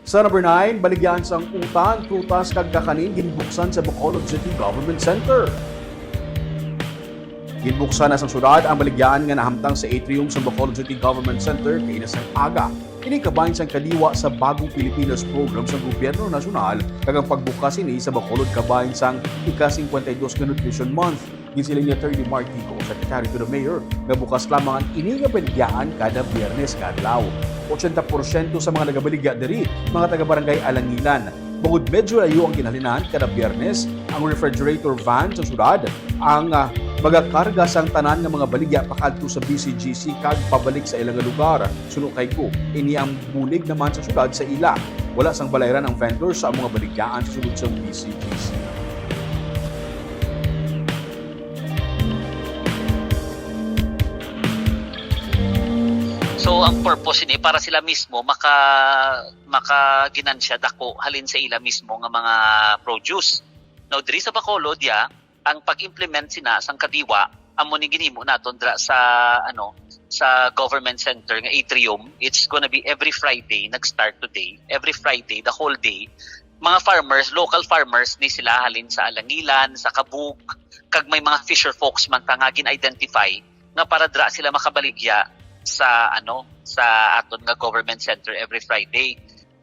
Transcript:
Sa number 9, baligyaan sang utan, prutas kag kakanin ginbuksan sa Bacolod City Government Center. Ginbuksan na sa syudad ang baligyaan nga nahamtang sa atrium sa Bacolod City Government Center kay inasang aga. Kini kabahin sang KADIWA sa Bagong Pilipinas program sa Gobyerno Nasyonal kag ang pagbukas ini sa Bacolod kabahin sang ika-52 nga Nutrition Month. Gisiling ni Attorney Martico, Secretary to the Mayor, nga bukas lamang ang ini nga baligyaan kada Biyernes kadlaw. 80% sa mga nagabaligya diri mga taga-barangay Alangilan. Bukod medyo layo ang kinahalinan kada Biyernes, ang refrigerator van sa syudad ang magakarga sang tanan nga mga baligya pakadto sa BCGC kag pabalik sa ilang lugar. Suno kay ko, ini ang bulig naman sa syudad sa ila. Wala sang balayran ang vendors sa mga baligyaan sa sulod sa BCGC. So ang purpose ini para sila mismo makaginansya dako halin sa ila mismo nga mga produce. Now diri sa Bacolod ang pag-implement sina sang KADIWA amo ni ginhimo naton dra sa government center nga atrium. It's gonna be every Friday, nag-start today. Every Friday, the whole day. Mga farmers, local farmers ni sila halin sa Alangilan, sa Kabuk, kag may mga fisher folks man nga gin-identify nga para dra sila makabaligya sa aton nga government center every Friday.